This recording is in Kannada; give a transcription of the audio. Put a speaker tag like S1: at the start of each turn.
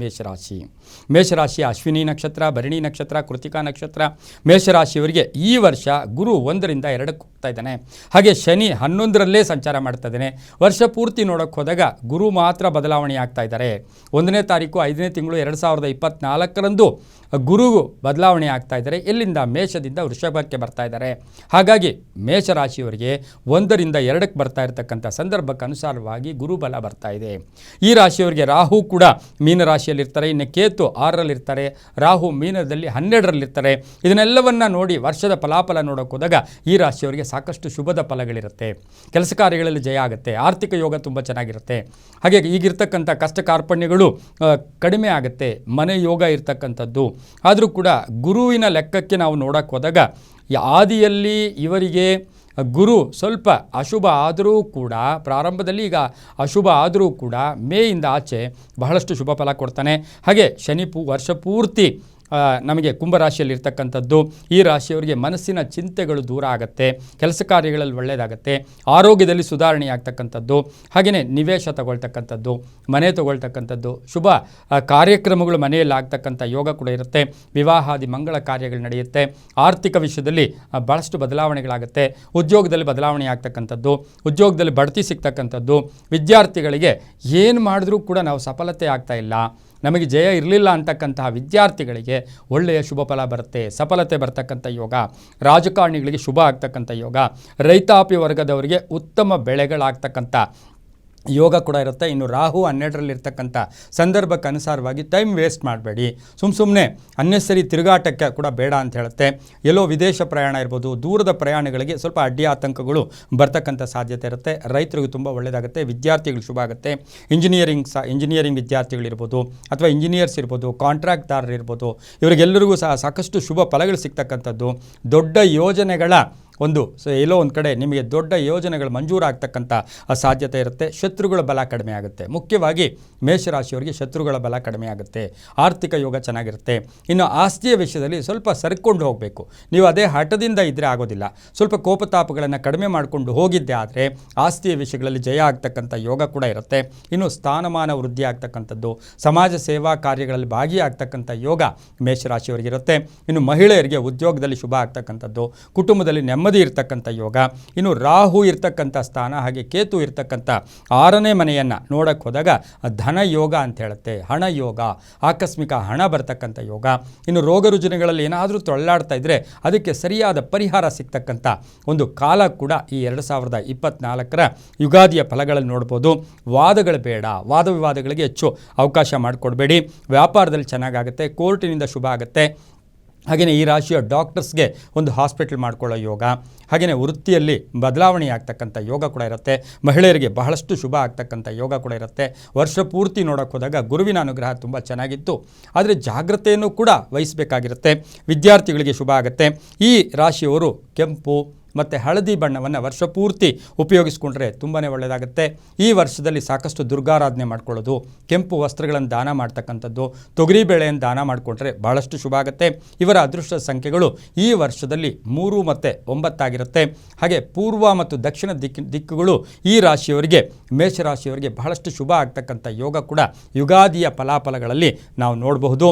S1: ಮೇಷರಾಶಿ. ಮೇಷರಾಶಿ ಅಶ್ವಿನಿ ನಕ್ಷತ್ರ, ಭರಣಿ ನಕ್ಷತ್ರ, ಕೃತಿಕಾ ನಕ್ಷತ್ರ. ಮೇಷರಾಶಿಯವರಿಗೆ ಈ ವರ್ಷ ಗುರು 1ರಿಂದ 2ಕ್ಕೆ ಹೋಗ್ತಾ ಇದ್ದಾನೆ. ಹಾಗೆ ಶನಿ 11ರಲ್ಲೇ ಸಂಚಾರ ಮಾಡ್ತಾ ಇದ್ದಾನೆ. ವರ್ಷ ಪೂರ್ತಿ ನೋಡೋಕ್ಕೆ ಹೋದಾಗ ಗುರು ಮಾತ್ರ ಬದಲಾವಣೆ ಆಗ್ತಾ ಇದ್ದಾರೆ. 1ನೇ ತಾರೀಕು 5ನೇ ತಿಂಗಳು 2024ರಂದು ಗುರು ಬದಲಾವಣೆ ಆಗ್ತಾ ಇದ್ದಾರೆ. ಎಲ್ಲಿಂದ? ಮೇಷದಿಂದ ವೃಷಭಕ್ಕೆ ಬರ್ತಾ ಇದ್ದಾರೆ. ಹಾಗಾಗಿ ಮೇಷರಾಶಿಯವರಿಗೆ 1ರಿಂದ 2ಕ್ಕೆ ಬರ್ತಾ ಇರತಕ್ಕಂಥ ಸಂದರ್ಭಕ್ಕೆ ಅನುಸಾರವಾಗಿ ಗುರುಬಲ ಬರ್ತಾ ಇದೆ. ಈ ರಾಶಿಯವರಿಗೆ ರಾಹು ಕೂಡ ಮೀನರಾಶಿಯಲ್ಲಿರ್ತಾರೆ, ಇನ್ನು ಕೇತು 6ರಲ್ಲಿರ್ತಾರೆ, ರಾಹು ಮೀನದಲ್ಲಿ 12ರಲ್ಲಿರ್ತಾರೆ. ಇದನ್ನೆಲ್ಲವನ್ನು ನೋಡಿ ವರ್ಷದ ಫಲಾಫಲ ನೋಡೋಕೆ ಹೋದಾಗ ಈ ರಾಶಿಯವರಿಗೆ ಸಾಕಷ್ಟು ಶುಭದ ಫಲಗಳಿರುತ್ತೆ. ಕೆಲಸ ಕಾರ್ಯಗಳಲ್ಲಿ ಜಯ ಆಗುತ್ತೆ. ಆರ್ಥಿಕ ಯೋಗ ತುಂಬ ಚೆನ್ನಾಗಿರುತ್ತೆ. ಹಾಗೆ ಈಗಿರ್ತಕ್ಕಂಥ ಕಷ್ಟ ಕಾರ್ಪಣ್ಯಗಳು ಕಡಿಮೆ ಆಗುತ್ತೆ. ಮನೆ ಯೋಗ ಇರ್ತಕ್ಕಂಥದ್ದು. ಆದರೂ ಕೂಡ ಗುರುವಿನ ಲೆಕ್ಕಕ್ಕೆ ನಾವು ನೋಡೋಕೆ ಹೋದಾಗ ಆದಿಯಲ್ಲಿ ಇವರಿಗೆ ಗುರು ಸ್ವಲ್ಪ ಅಶುಭ ಆದರೂ ಕೂಡ, ಪ್ರಾರಂಭದಲ್ಲಿ ಈಗ ಅಶುಭ ಆದರೂ ಕೂಡ ಮೇಯಿಂದ ಆಚೆ ಬಹಳಷ್ಟು ಶುಭ ಫಲ ಕೊಡ್ತಾನೆ. ಹಾಗೆ ಶನಿ ವರ್ಷ ಪೂರ್ತಿ ನಮಗೆ ಕುಂಭರಾಶಿಯಲ್ಲಿರ್ತಕ್ಕಂಥದ್ದು. ಈ ರಾಶಿಯವರಿಗೆ ಮನಸ್ಸಿನ ಚಿಂತೆಗಳು ದೂರ ಆಗುತ್ತೆ. ಕೆಲಸ ಕಾರ್ಯಗಳಲ್ಲಿ ಒಳ್ಳೆಯದಾಗುತ್ತೆ. ಆರೋಗ್ಯದಲ್ಲಿ ಸುಧಾರಣೆ ಆಗ್ತಕ್ಕಂಥದ್ದು. ಹಾಗೆಯೇ ನಿವೇಶ ತಗೊಳ್ತಕ್ಕಂಥದ್ದು, ಮನೆ ತಗೊಳ್ತಕ್ಕಂಥದ್ದು, ಶುಭ ಕಾರ್ಯಕ್ರಮಗಳು ಮನೆಯಲ್ಲಿ ಆಗ್ತಕ್ಕಂಥ ಯೋಗ ಕೂಡ ಇರುತ್ತೆ. ವಿವಾಹಾದಿ ಮಂಗಳ ಕಾರ್ಯಗಳು ನಡೆಯುತ್ತೆ. ಆರ್ಥಿಕ ವಿಷಯದಲ್ಲಿ ಭಾಳಷ್ಟು ಬದಲಾವಣೆಗಳಾಗುತ್ತೆ. ಉದ್ಯೋಗದಲ್ಲಿ ಬದಲಾವಣೆ ಆಗ್ತಕ್ಕಂಥದ್ದು, ಉದ್ಯೋಗದಲ್ಲಿ ಬಡ್ತಿ ಸಿಗ್ತಕ್ಕಂಥದ್ದು. ವಿದ್ಯಾರ್ಥಿಗಳಿಗೆ ಏನು ಮಾಡಿದ್ರೂ ಕೂಡ ನಾವು ಸಫಲತೆ ಆಗ್ತಾ ಇಲ್ಲ, ನಮಗೆ ಜಯ ಇರಲಿಲ್ಲ ಅಂತಕ್ಕಂತಹ ವಿದ್ಯಾರ್ಥಿಗಳಿಗೆ ಒಳ್ಳೆಯ ಶುಭ ಫಲ ಬರುತ್ತೆ, ಸಫಲತೆ ಬರ್ತಕ್ಕಂಥ ಯೋಗ. ರಾಜಕಾರಣಿಗಳಿಗೆ ಶುಭ ಆಗ್ತಕ್ಕಂಥ ಯೋಗ. ರೈತಾಪಿ ವರ್ಗದವರಿಗೆ ಉತ್ತಮ ಬೆಳೆಗಳಾಗ್ತಕ್ಕಂಥ ಯೋಗ ಕೂಡ ಇರುತ್ತೆ. ಇನ್ನು ರಾಹು 12ರಲ್ಲಿರ್ತಕ್ಕಂಥ ಸಂದರ್ಭಕ್ಕೆ ಅನುಸಾರವಾಗಿ ಟೈಮ್ ವೇಸ್ಟ್ ಮಾಡಬೇಡಿ. ಸುಮ್ಮನೆ ಅನ್ನೆಸರಿ ತಿರುಗಾಟಕ್ಕೆ ಕೂಡ ಬೇಡ ಅಂತ ಹೇಳುತ್ತೆ. ಎಲ್ಲೋ ವಿದೇಶ ಪ್ರಯಾಣ ಇರ್ಬೋದು, ದೂರದ ಪ್ರಯಾಣಗಳಿಗೆ ಸ್ವಲ್ಪ ಅಡ್ಡಿ ಆತಂಕಗಳು ಬರ್ತಕ್ಕಂಥ ಸಾಧ್ಯತೆ ಇರುತ್ತೆ. ರೈತರಿಗೂ ತುಂಬ ಒಳ್ಳೆಯದಾಗುತ್ತೆ. ವಿದ್ಯಾರ್ಥಿಗಳು ಶುಭ ಆಗುತ್ತೆ. ಇಂಜಿನಿಯರಿಂಗ್ ವಿದ್ಯಾರ್ಥಿಗಳಿರ್ಬೋದು, ಅಥವಾ ಇಂಜಿನಿಯರ್ಸ್ ಇರ್ಬೋದು, ಕಾಂಟ್ರಾಕ್ಟ್ದಾರರು ಇರ್ಬೋದು, ಇವರಿಗೆಲ್ಲರಿಗೂ ಸಹ ಸಾಕಷ್ಟು ಶುಭ ಫಲಗಳು ಸಿಗ್ತಕ್ಕಂಥದ್ದು. ದೊಡ್ಡ ಯೋಜನೆಗಳ ಎಲ್ಲೋ ಒಂದು ಕಡೆ ನಿಮಗೆ ದೊಡ್ಡ ಯೋಜನೆಗಳು ಮಂಜೂರಾಗ್ತಕ್ಕಂಥ ಸಾಧ್ಯತೆ ಇರುತ್ತೆ. ಶತ್ರುಗಳ ಬಲ ಕಡಿಮೆ ಆಗುತ್ತೆ. ಮುಖ್ಯವಾಗಿ ಮೇಷರಾಶಿಯವರಿಗೆ ಶತ್ರುಗಳ ಬಲ ಕಡಿಮೆ ಆಗುತ್ತೆ. ಆರ್ಥಿಕ ಯೋಗ ಚೆನ್ನಾಗಿರುತ್ತೆ. ಇನ್ನು ಆಸ್ತಿಯ ವಿಷಯದಲ್ಲಿ ಸ್ವಲ್ಪ ಸರಿಕೊಂಡು ಹೋಗಬೇಕು. ನೀವು ಅದೇ ಹಠದಿಂದ ಇದ್ದರೆ ಆಗೋದಿಲ್ಲ. ಸ್ವಲ್ಪ ಕೋಪತಾಪಗಳನ್ನು ಕಡಿಮೆ ಮಾಡಿಕೊಂಡು ಹೋಗಿದ್ದೆ ಆದರೆ ಆಸ್ತಿಯ ವಿಷಯಗಳಲ್ಲಿ ಜಯ ಆಗ್ತಕ್ಕಂಥ ಯೋಗ ಕೂಡ ಇರುತ್ತೆ. ಇನ್ನು ಸ್ಥಾನಮಾನ ವೃದ್ಧಿ ಆಗ್ತಕ್ಕಂಥದ್ದು, ಸಮಾಜ ಸೇವಾ ಕಾರ್ಯಗಳಲ್ಲಿ ಭಾಗಿಯಾಗ್ತಕ್ಕಂಥ ಯೋಗ ಮೇಷರಾಶಿಯವರಿಗಿರುತ್ತೆ. ಇನ್ನು ಮಹಿಳೆಯರಿಗೆ ಉದ್ಯೋಗದಲ್ಲಿ ಶುಭ ಆಗ್ತಕ್ಕಂಥದ್ದು, ಕುಟುಂಬದಲ್ಲಿ ನೆಮ್ಮದಿ ಇರ್ತಕ್ಕಂಥ ಯೋಗ. ಇನ್ನು ರಾಹು ಇರ್ತಕ್ಕಂಥ ಸ್ಥಾನ, ಹಾಗೆ ಕೇತು ಇರ್ತಕ್ಕಂಥ 6ನೇ ಮನೆಯನ್ನು ನೋಡಕ್ಕೆ ಹೋದಾಗ ಧನ ಯೋಗ ಅಂತ ಹೇಳುತ್ತೆ. ಹಣ ಯೋಗ, ಆಕಸ್ಮಿಕ ಹಣ ಬರ್ತಕ್ಕಂಥ ಯೋಗ. ಇನ್ನು ರೋಗ ರುಜಿನಗಳಲ್ಲಿ ಏನಾದರೂ ತೊಳ್ಳಾಡ್ತಾ ಇದ್ದರೆ ಅದಕ್ಕೆ ಸರಿಯಾದ ಪರಿಹಾರ ಸಿಗ್ತಕ್ಕಂಥ ಒಂದು ಕಾಲ ಕೂಡ ಈ 2024ರ ಯುಗಾದಿಯ ಫಲಗಳಲ್ಲಿ ನೋಡ್ಬೋದು. ವಾದಗಳು ಬೇಡ, ವಾದ ವಿವಾದಗಳಿಗೆ ಹೆಚ್ಚು ಅವಕಾಶ ಮಾಡಿಕೊಡ್ಬೇಡಿ. ವ್ಯಾಪಾರದಲ್ಲಿ ಚೆನ್ನಾಗಾಗುತ್ತೆ. ಕೋರ್ಟಿನಿಂದ ಶುಭ ಆಗುತ್ತೆ. ಹಾಗೆಯೇ ಈ ರಾಶಿಯ ಡಾಕ್ಟರ್ಸ್ಗೆ ಒಂದು ಹಾಸ್ಪಿಟಲ್ ಮಾಡ್ಕೊಳ್ಳೋ ಯೋಗ. ಹಾಗೆಯೇ ವೃತ್ತಿಯಲ್ಲಿ ಬದಲಾವಣೆ ಆಗ್ತಕ್ಕಂಥ ಯೋಗ ಕೂಡ ಇರುತ್ತೆ. ಮಹಿಳೆಯರಿಗೆ ಬಹಳಷ್ಟು ಶುಭ ಆಗ್ತಕ್ಕಂಥ ಯೋಗ ಕೂಡ ಇರುತ್ತೆ. ವರ್ಷ ಪೂರ್ತಿ ನೋಡೋಕೆ ಹೋದಾಗ ಗುರುವಿನ ಅನುಗ್ರಹ ತುಂಬ ಚೆನ್ನಾಗಿತ್ತು, ಆದರೆ ಜಾಗ್ರತೆಯನ್ನು ಕೂಡ ವಹಿಸಬೇಕಾಗಿರುತ್ತೆ. ವಿದ್ಯಾರ್ಥಿಗಳಿಗೆ ಶುಭ ಆಗುತ್ತೆ. ಈ ರಾಶಿಯವರು ಕೆಂಪು ಮತ್ತು ಹಳದಿ ಬಣ್ಣವನ್ನು ವರ್ಷ ಪೂರ್ತಿ ಉಪಯೋಗಿಸ್ಕೊಂಡ್ರೆ ತುಂಬಾ ಒಳ್ಳೆಯದಾಗುತ್ತೆ. ಈ ವರ್ಷದಲ್ಲಿ ಸಾಕಷ್ಟು ದುರ್ಗಾರಾಧನೆ ಮಾಡ್ಕೊಳ್ಳೋದು, ಕೆಂಪು ವಸ್ತ್ರಗಳನ್ನು ದಾನ ಮಾಡ್ತಕ್ಕಂಥದ್ದು, ತೊಗರಿಬೇಳೆಯನ್ನು ದಾನ ಮಾಡಿಕೊಂಡ್ರೆ ಭಾಳಷ್ಟು ಶುಭ ಆಗುತ್ತೆ. ಇವರ ಅದೃಷ್ಟ ಸಂಖ್ಯೆಗಳು ಈ ವರ್ಷದಲ್ಲಿ 3 ಮತ್ತು 9 ಆಗಿರುತ್ತೆ. ಹಾಗೆ ಪೂರ್ವ ಮತ್ತು ದಕ್ಷಿಣ ದಿಕ್ಕುಗಳು ಈ ರಾಶಿಯವರಿಗೆ, ಮೇಷರಾಶಿಯವರಿಗೆ ಬಹಳಷ್ಟು ಶುಭ ಆಗ್ತಕ್ಕಂಥ ಯೋಗ ಕೂಡ ಯುಗಾದಿಯ ಫಲಾಫಲಗಳಲ್ಲಿ ನಾವು ನೋಡಬಹುದು.